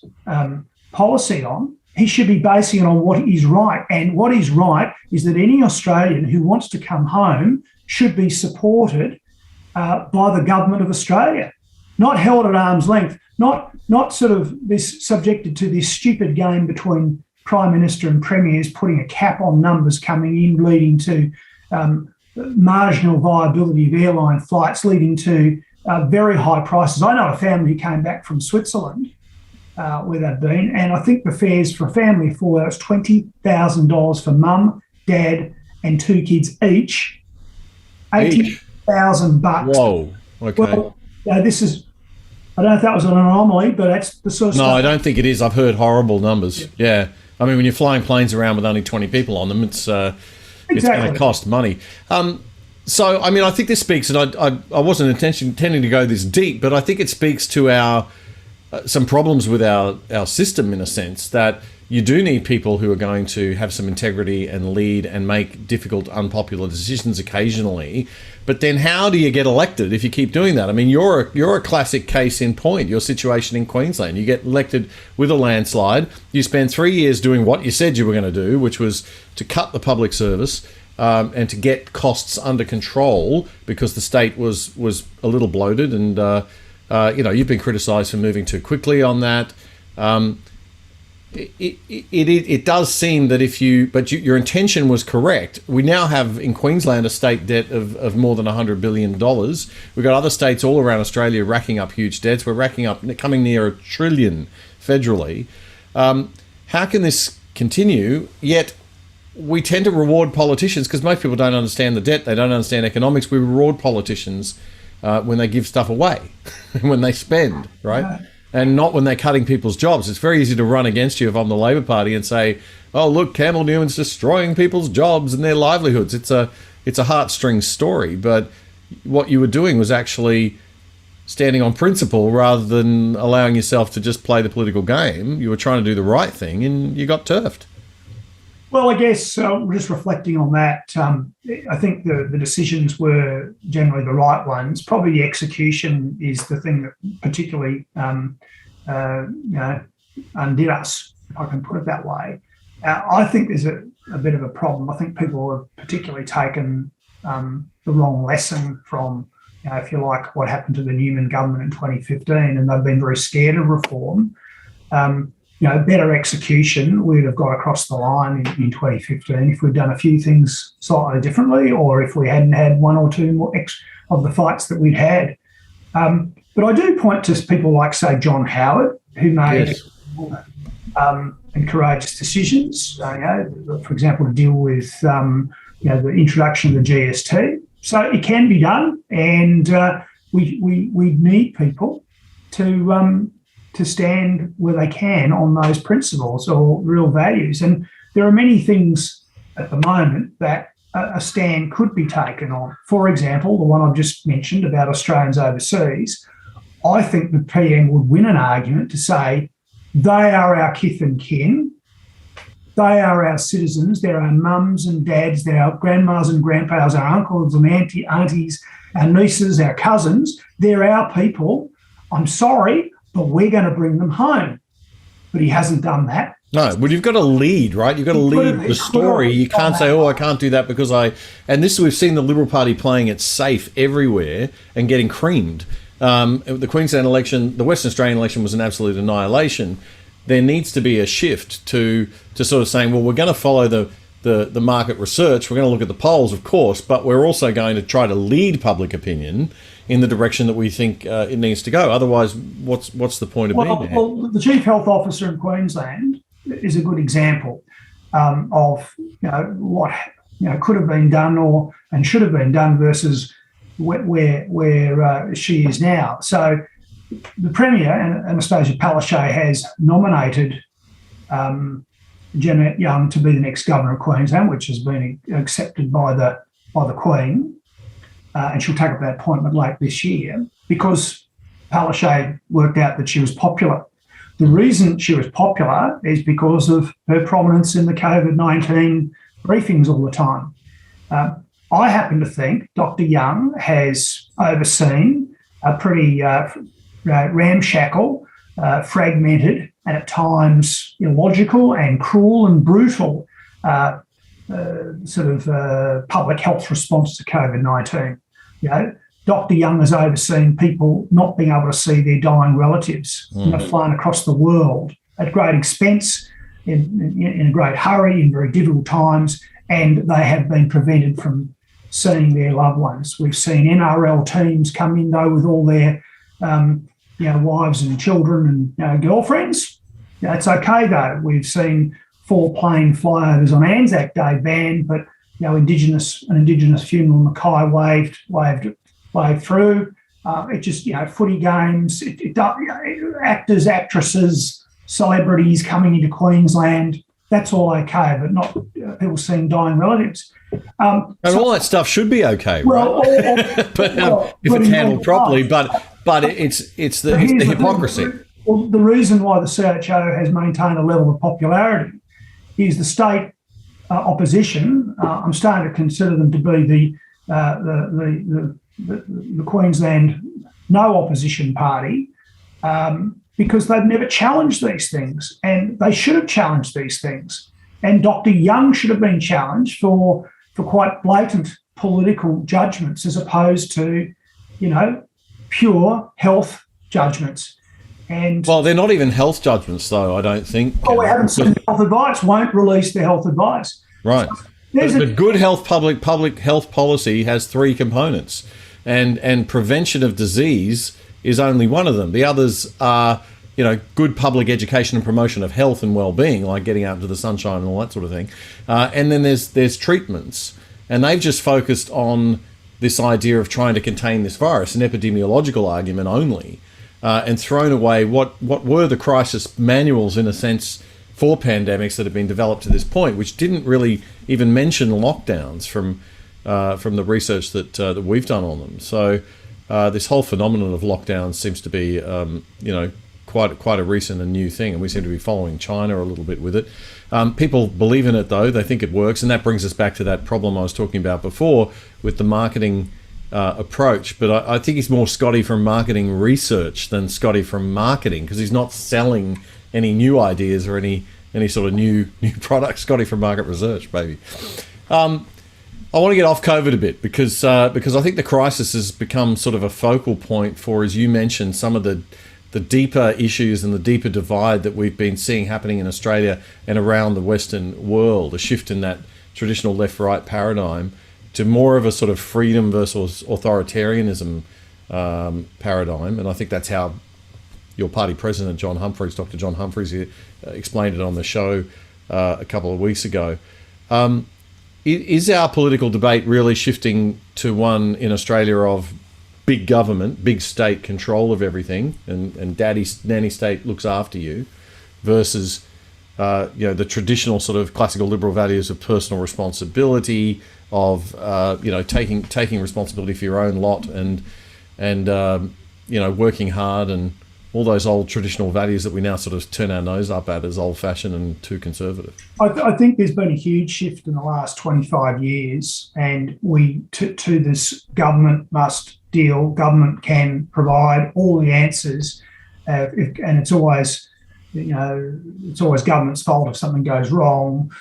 Speaker 8: policy on. He should be basing it on what is right. And what is right is that any Australian who wants to come home should be supported by the government of Australia, not held at arm's length, not sort of this subjected to this stupid game between Prime Minister and Premiers putting a cap on numbers coming in, leading to marginal viability of airline flights, leading to very high prices. I know a family who came back from Switzerland where they've been, and I think the fares for a family of four, it's $20,000 for mum, dad, and 2 kids each. $80,000.
Speaker 2: Whoa. Okay.
Speaker 8: Well, this is, I don't know if that was an anomaly, but that's the sort of stuff.
Speaker 2: No, I don't think it is. I've heard horrible numbers. Yeah. I mean, when you're flying planes around with only 20 people on them, it's going to cost money. So, I mean, I think this speaks, and I wasn't intending to go this deep, but I think it speaks to our some problems with our system, in a sense, that you do need people who are going to have some integrity and lead and make difficult, unpopular decisions occasionally. But then how do you get elected if you keep doing that? I mean, you're a classic case in point, your situation in Queensland. You get elected with a landslide. You spend 3 years doing what you said you were going to do, which was to cut the public service and to get costs under control, because the state was a little bloated. And, you've been criticised for moving too quickly on that. It does seem that your intention was correct. We now have in Queensland a state debt of more than $100 billion. We've got other states all around Australia racking up huge debts. We're coming near $1 trillion federally. How can this continue? Yet we tend to reward politicians, because most people don't understand the debt. They don't understand economics. We reward politicians when they give stuff away, when they spend, right? Yeah. And not when they're cutting people's jobs. It's very easy to run against you if I'm the Labor Party and say, oh, look, Campbell Newman's destroying people's jobs and their livelihoods. It's a heartstring story. But what you were doing was actually standing on principle rather than allowing yourself to just play the political game. You were trying to do the right thing and you got turfed.
Speaker 8: Well, I guess just reflecting on that, I think the decisions were generally the right ones. Probably the execution is the thing that particularly undid us, if I can put it that way. I think there's a bit of a problem. I think people have particularly taken the wrong lesson from, if you like, what happened to the Newman government in 2015, and they've been very scared of reform. Better execution, we'd have got across the line in 2015 if we'd done a few things slightly differently, or if we hadn't had one or two more of the fights that we'd had. But I do point to people like, say, John Howard, who made and courageous decisions, for example, to deal with the introduction of the GST. So it can be done, and we need people to stand where they can on those principles or real values. And there are many things at the moment that a stand could be taken on. For example, the one I've just mentioned about Australians overseas, I think the PM would win an argument to say they are our kith and kin, they are our citizens, they're our mums and dads, they're our grandmas and grandpas, our uncles and aunties, our nieces, our cousins, they're our people. I'm sorry, but we're going to bring them home. But he hasn't done that.
Speaker 2: No, well, you've got to lead, right? You've got to lead the story. You can't say, I can't do that because I... And this, we've seen the Liberal Party playing it safe everywhere and getting creamed. The Queensland election, the Western Australian election was an absolute annihilation. There needs to be a shift to sort of saying, well, we're going to follow the market research. We're going to look at the polls, of course, but we're also going to try to lead public opinion in the direction that we think it needs to go. Otherwise, what's the point of being there?
Speaker 8: Well, the Chief Health Officer in Queensland is a good example of what could have been done and should have been done versus where she is now. So the Premier, Anastasia Palaszczuk, has nominated Janet Young to be the next Governor of Queensland, which has been accepted by the Queen, and she'll take up that appointment late this year because Palaszczuk worked out that she was popular. The reason she was popular is because of her prominence in the COVID-19 briefings all the time. I happen to think Dr. Young has overseen a pretty ramshackle, fragmented, and at times illogical and cruel and brutal public health response to COVID-19. Dr. Young has overseen people not being able to see their dying relatives, flown across the world at great expense, in a great hurry, in very difficult times, and they have been prevented from seeing their loved ones. We've seen NRL teams come in, though, with all their wives and children and girlfriends. It's okay, though. We've seen 4 plane flyovers on Anzac Day banned, but an Indigenous funeral in Mackay waved through. It just, footy games, actors, actresses, celebrities coming into Queensland, that's all okay, but not people seeing dying relatives.
Speaker 2: And all that stuff should be okay, right? If it's handled properly, but it's the hypocrisy.
Speaker 8: The reason why the CHO has maintained a level of popularity is the state opposition. I'm starting to consider them to be the Queensland no opposition party, because they've never challenged these things, and they should have challenged these things. And Dr. Young should have been challenged for quite blatant political judgments as opposed to, pure health judgments. And
Speaker 2: well, they're not even health judgments, though, I don't think.
Speaker 8: Oh, we haven't seen health advice. Won't release their health advice.
Speaker 2: Right. The good health public health policy has 3 components, and prevention of disease is only one of them. The others are, good public education and promotion of health and well-being, like getting out into the sunshine and all that sort of thing. And then there's treatments, and they've just focused on this idea of trying to contain this virus, an epidemiological argument only, and thrown away what were the crisis manuals, in a sense, for pandemics that have been developed to this point, which didn't really even mention lockdowns from the research that we've done on them. So this whole phenomenon of lockdowns seems to be, quite a recent and new thing, and we seem to be following China a little bit with it. People believe in it, though. They think it works, and that brings us back to that problem I was talking about before with the marketing approach. But I think he's more Scotty from marketing research than Scotty from marketing, because he's not selling any new ideas or any sort of new products. Scotty from market research, baby. I want to get off COVID a bit because I think the crisis has become sort of a focal point for, as you mentioned, some of the deeper issues and the deeper divide that we've been seeing happening in Australia and around the Western world, a shift in that traditional left-right paradigm to more of a sort of freedom versus authoritarianism paradigm. And I think that's how your party president, Dr. John Humphreys, explained it on the show a couple of weeks ago. Is our political debate really shifting to one in Australia of big government, big state control of everything, and nanny state looks after you, versus the traditional sort of classical liberal values of personal responsibility, of taking responsibility for your own lot, and working hard, and all those old traditional values that we now sort of turn our nose up at as old-fashioned and too conservative.
Speaker 8: I think there's been a huge shift in the last 25 years, and to this government must deal. Government can provide all the answers, and it's always government's fault if something goes wrong.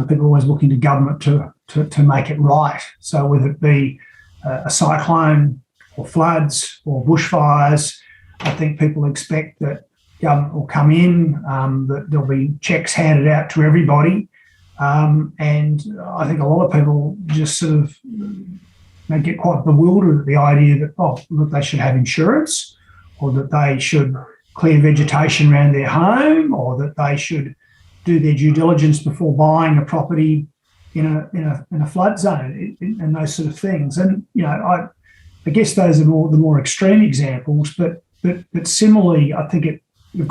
Speaker 8: People are always looking to government to make it right. So whether it be a cyclone or floods or bushfires, I think people expect that government will come in, that there'll be checks handed out to everybody. And I think a lot of people just sort of they get quite bewildered at the idea that, they should have insurance, or that they should clear vegetation around their home, or that they should do their due diligence before buying a property in a flood zone, and those sort of things. And I guess those are the more extreme examples, but similarly, I think we've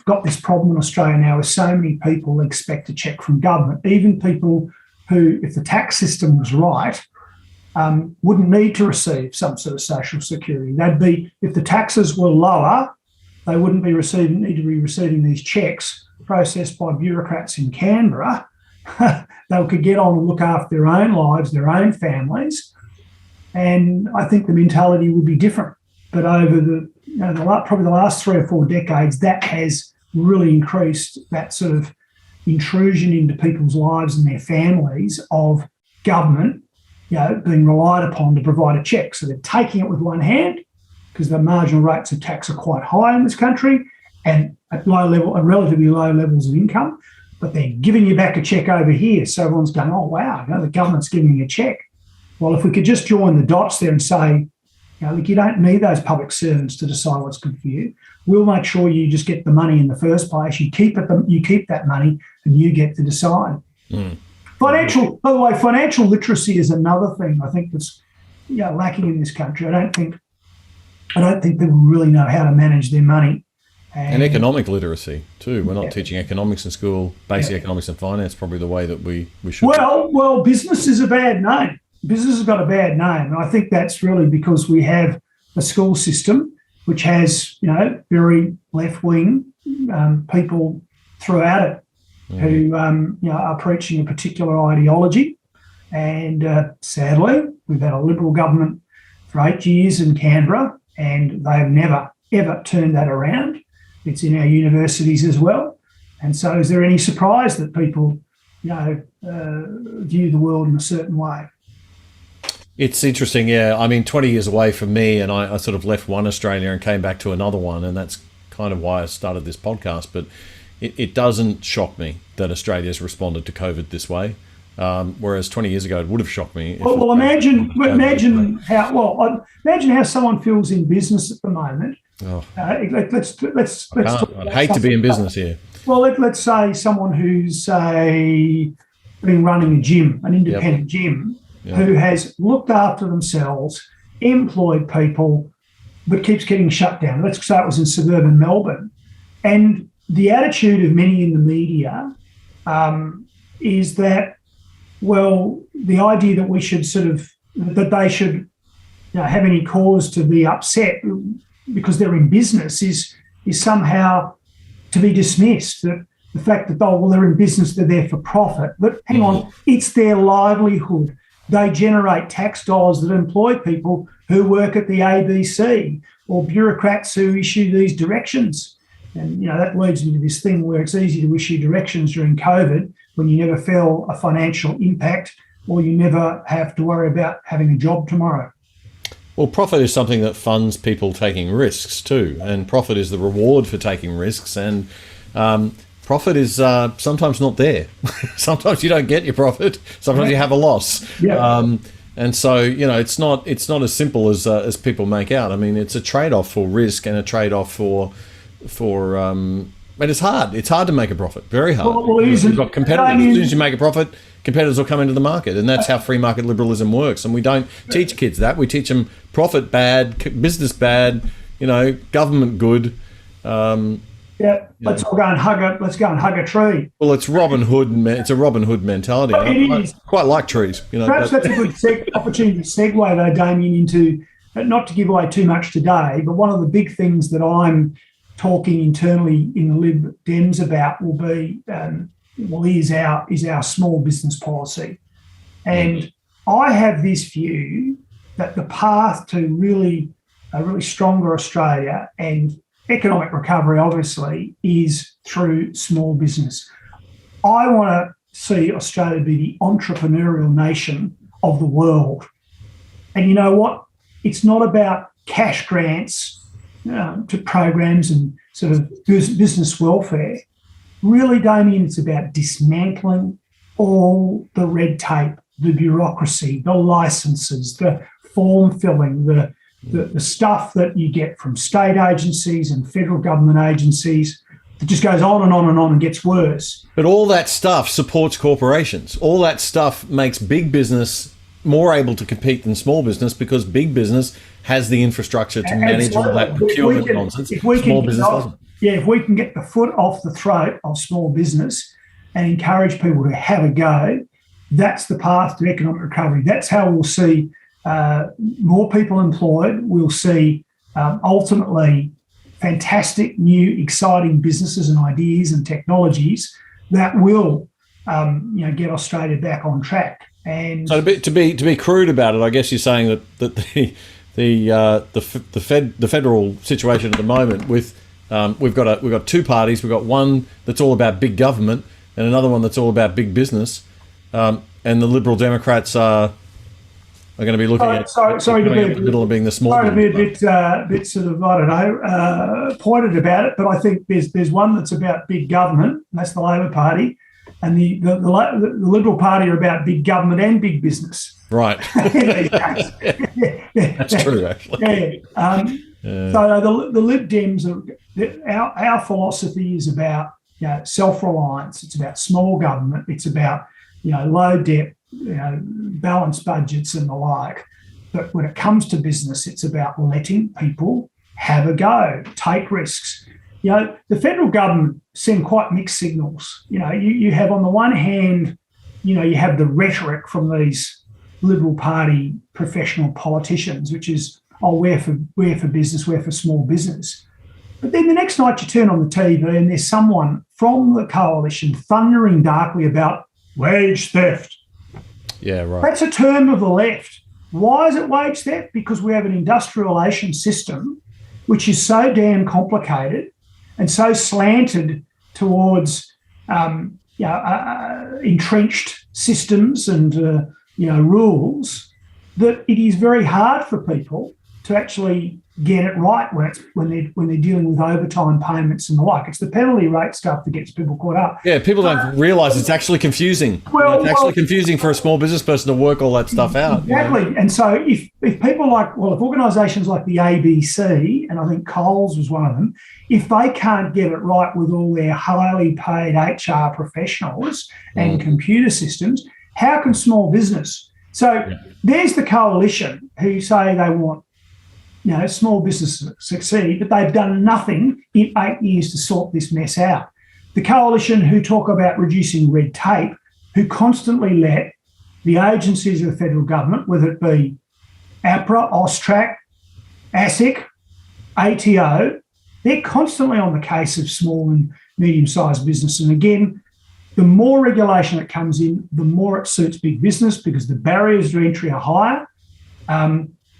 Speaker 8: got this problem in Australia now, where so many people expect a check from government, even people who, if the tax system was right, wouldn't need to receive some sort of social security. If the taxes were lower, they wouldn't need to be receiving these checks processed by bureaucrats in Canberra. They could get on and look after their own lives, their own families, and I think the mentality would be different. But over probably the last 3 or 4 decades, that has really increased, that sort of intrusion into people's lives and their families of government, being relied upon to provide a check. So they're taking it with one hand, because the marginal rates of tax are quite high in this country and at relatively low levels of income, but they're giving you back a check over here. So everyone's going, oh, wow, the government's giving me a check. Well, if we could just join the dots there and say, look, you don't need those public servants to decide what's good for you. We'll make sure you just get the money in the first place. You keep that money, and you get to decide. Mm. By the way, financial literacy is another thing I think that's lacking in this country. I don't think people really know how to manage their money.
Speaker 2: And economic literacy too. We're not teaching economics in school. Basic economics and finance probably the way that we should.
Speaker 8: Well, business is a bad name. Business has got a bad name, and I think that's really because we have a school system which has, very left-wing people throughout it who, are preaching a particular ideology. And sadly, we've had a Liberal government for 8 years in Canberra, and they have never, ever turned that around. It's in our universities as well. And so is there any surprise that people, view the world in a certain way?
Speaker 2: It's interesting, yeah. I mean, 20 years away from me, and I sort of left one Australia and came back to another one, and that's kind of why I started this podcast. But it doesn't shock me that Australia's responded to COVID this way, whereas 20 years ago it would have shocked me.
Speaker 8: Well, imagine how someone feels in business at the moment.
Speaker 2: Oh.
Speaker 8: Let's
Speaker 2: I'd hate to be in business here.
Speaker 8: Well, let's say someone who's been running a gym, an independent gym. Who has looked after themselves, employed people, but keeps getting shut down. Let's say it was in suburban Melbourne. And the attitude of many in the media is that, the idea that we should that they should have any cause to be upset because they're in business is somehow to be dismissed. That the fact that, they're in business, they're there for profit. But hang on, it's their livelihood. They generate tax dollars that employ people who work at the ABC or bureaucrats who issue these directions. And, that leads me to this thing where it's easy to issue directions during COVID when you never feel a financial impact or you never have to worry about having a job tomorrow.
Speaker 2: Well, profit is something that funds people taking risks too, and profit is the reward for taking risks, and profit is sometimes not there. Sometimes you don't get your profit. Sometimes you have a loss. Yeah. And so, it's not as simple as people make out. I mean, it's a trade-off for risk and a trade-off for But it's hard. It's hard to make a profit. Very hard.
Speaker 8: Well, it isn't.
Speaker 2: You've got competitors. As soon as you make a profit, competitors will come into the market, and that's how free market liberalism works. And we don't teach kids that. We teach them profit bad, business bad, government good.
Speaker 8: Let's all go and hug it. Let's go and hug a tree.
Speaker 2: Well, it's Robin Hood. It's a Robin Hood mentality. I quite like trees.
Speaker 8: Perhaps that's a good opportunity to segue, though, Damien, into, not to give away too much today, but one of the big things that I'm talking internally in the Lib Dems about will be is our small business policy. And I have this view that the path to a really stronger Australia and economic recovery, obviously, is through small business. I want to see Australia be the entrepreneurial nation of the world. And you know what? It's not about cash grants to programs and sort of business welfare. Really, Damien, it's about dismantling all the red tape, the bureaucracy, the licenses, the form filling, the stuff that you get from state agencies and federal government agencies that just goes on and on and on and gets worse.
Speaker 2: But all that stuff supports corporations. All that stuff makes big business more able to compete than small business because big business has the infrastructure to manage all that procurement nonsense. Small business doesn't.
Speaker 8: Yeah, if we can get the foot off the throat of small business and encourage people to have a go, that's the path to economic recovery. That's how we'll see more people employed. We'll see ultimately fantastic, new, exciting businesses and ideas and technologies that will, get Australia back on track. And
Speaker 2: so to be crude about it, I guess you're saying that the federal situation at the moment with we've got two parties. We've got one that's all about big government and another one that's all about big business, and the Liberal Democrats are going to be looking at the middle of being the small.
Speaker 8: Sorry to be a bit sort of, I don't know, pointed about it, but I think there's one that's about big government, and that's the Labor Party, and the Liberal Party are about big government and big business.
Speaker 2: Right. That's true, actually.
Speaker 8: So the Lib Dems, our philosophy is about self-reliance. It's about small government. It's about low debt, balanced budgets and the like. But when it comes to business, it's about letting people have a go, take risks. The federal government send quite mixed signals. You have on the one hand, you have the rhetoric from these Liberal Party professional politicians, which is, we're for business, we're for small business. But then the next night you turn on the TV and there's someone from the coalition thundering darkly about wage theft.
Speaker 2: Yeah, right.
Speaker 8: That's a term of the left. Why is it wage theft? Because we have an industrialisation system which is so damn complicated and so slanted towards entrenched systems and rules that it is very hard for people to actually get it right when they're dealing with overtime payments and the like. It's the penalty rate stuff that gets people caught up.
Speaker 2: Yeah, people don't realise it's actually confusing. It's actually confusing for a small business person to work all that stuff out.
Speaker 8: Exactly. And so if people if organisations like the ABC, and I think Coles was one of them, if they can't get it right with all their highly paid HR professionals and computer systems, how can small business? So there's the coalition who say they want small business to succeed, but they've done nothing in 8 years to sort this mess out. The coalition who talk about reducing red tape, who constantly let the agencies of the federal government, whether it be APRA, AUSTRAC, ASIC, ATO, they're constantly on the case of small and medium-sized business. And again, the more regulation that comes in, the more it suits big business because the barriers to entry are higher.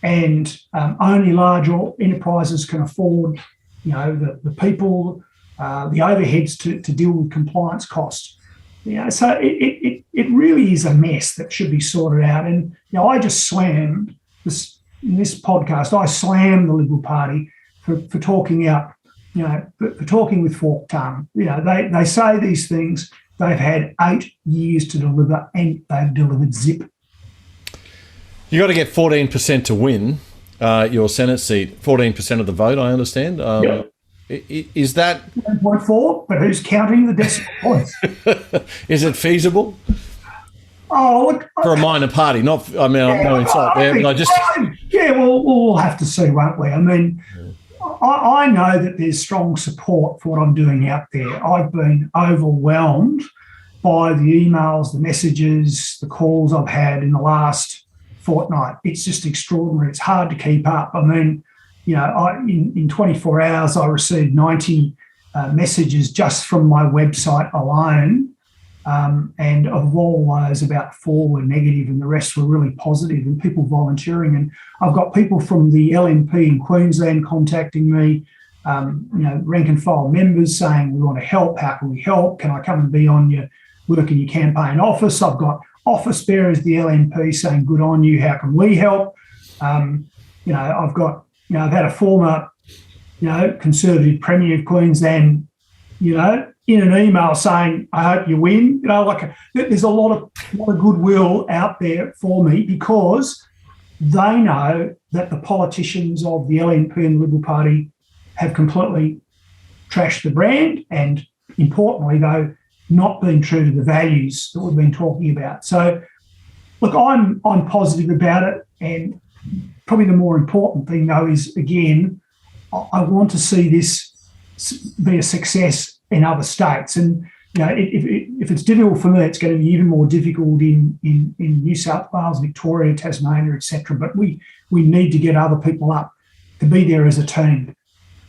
Speaker 8: And only large enterprises can afford, the people, the overheads to deal with compliance costs. So it really is a mess that should be sorted out. And I just slammed this in this podcast. I slammed the Liberal Party for talking out, for talking with forked tongue. They say these things. They've had 8 years to deliver, and they've delivered zip.
Speaker 2: You got to get 14% to win your Senate seat. 14% of the vote, I understand.
Speaker 8: Yep.
Speaker 2: Is that
Speaker 8: 1.4? But who's counting the decimal points?
Speaker 2: is it feasible
Speaker 8: Oh, look,
Speaker 2: for a minor party? Not, I mean, I'm no insight there, but I just
Speaker 8: we'll have to see, won't we? I mean, I know that there's strong support for what I'm doing out there. I've been overwhelmed by the emails, the messages, the calls I've had in the last fortnight. It's just extraordinary. It's hard to keep up. I mean, you know, in 24 hours, I received 90 messages just from my website alone. And of all those, about 4 were negative and the rest were really positive, and people volunteering. And I've got people from the LNP in Queensland contacting me, rank and file members saying, we want to help. How can we help? Can I come and be on your work in your campaign office? I've got office bearers, the LNP, saying, good on you. How can we help? I've had a former, Conservative Premier of Queensland, in an email saying, I hope you win. There's a lot of goodwill out there for me, because they know that the politicians of the LNP and the Liberal Party have completely trashed the brand, and importantly, though, not been true to the values that we've been talking about. So, look, I'm positive about it, and probably the more important thing, though, is, again, I want to see this be a success in other states. And if it's difficult for me, it's going to be even more difficult in New South Wales, Victoria, Tasmania, etc. But we need to get other people up to be there as a team.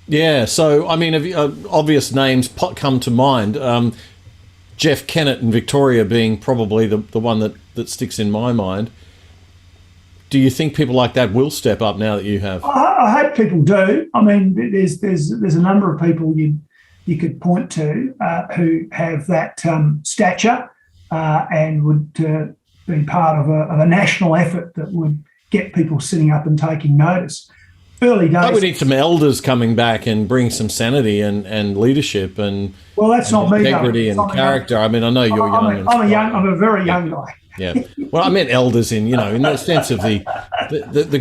Speaker 2: Yeah. So I mean, obvious names come to mind. Jeff Kennett in Victoria being probably the one that sticks in my mind. Do you think people like that will step up now that you have?
Speaker 8: I hope people do. I mean, there's a number of people you could point to who have that stature and would be part of a national effort that would get people sitting up and taking notice. Early days.
Speaker 2: We need some elders coming back and bring some sanity and leadership and
Speaker 8: that's not me,
Speaker 2: integrity and character. I mean, I know you're young.
Speaker 8: I'm a very young guy.
Speaker 2: Yeah. Well, I meant elders in the sense of the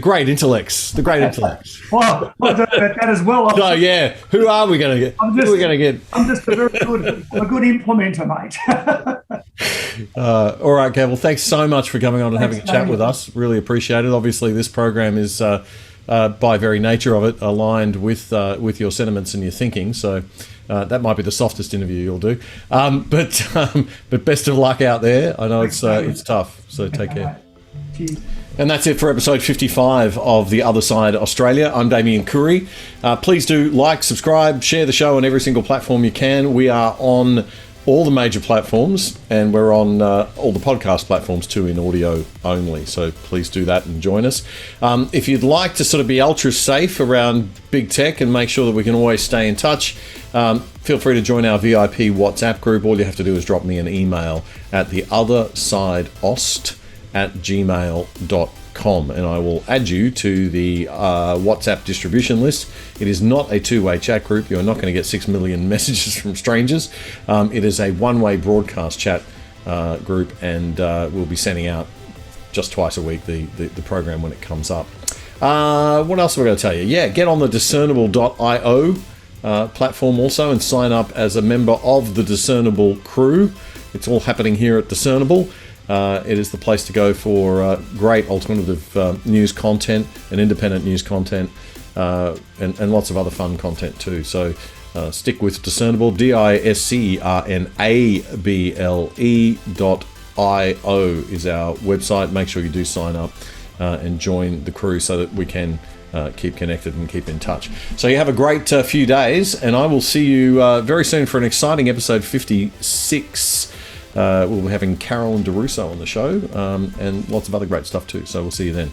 Speaker 2: great intellects, the great intellects.
Speaker 8: Well, that as well.
Speaker 2: No, yeah. Who are we going to get? Who are we going to get?
Speaker 8: I'm just a good implementer, mate.
Speaker 2: All right, Campbell. Thanks so much for coming on and having a chat with us. Really appreciate it. Obviously, this program is, by very nature of it, aligned with your sentiments and your thinking. So. That might be the softest interview you'll do, but best of luck out there. I know it's tough, so take care.
Speaker 8: Cheers.
Speaker 2: And that's it for episode 55 of The Other Side Australia. I'm Damien Curry. Please do like, subscribe, share the show on every single platform you can. We are on all the major platforms, and we're on all the podcast platforms too, in audio only. So please do that and join us. If you'd like to sort of be ultra safe around big tech and make sure that we can always stay in touch, feel free to join our VIP WhatsApp group. All you have to do is drop me an email at theothersideost@gmail.com, and I will add you to the WhatsApp distribution list. It is not a two-way chat group. You're not going to get 6 million messages from strangers. It is a one-way broadcast chat group, and we'll be sending out just twice a week the program when it comes up. What else am I going to tell you? Yeah, get on the discernible.io platform also and sign up as a member of the Discernible crew. It's all happening here at Discernible. It is the place to go for great alternative news content and independent news content and lots of other fun content too. So stick with Discernible, discernable.io is our website. Make sure you do sign up and join the crew so that we can keep connected and keep in touch. So you have a great few days, and I will see you very soon for an exciting episode 56. We'll be having Carolyn DeRusso on the show and lots of other great stuff too. So we'll see you then.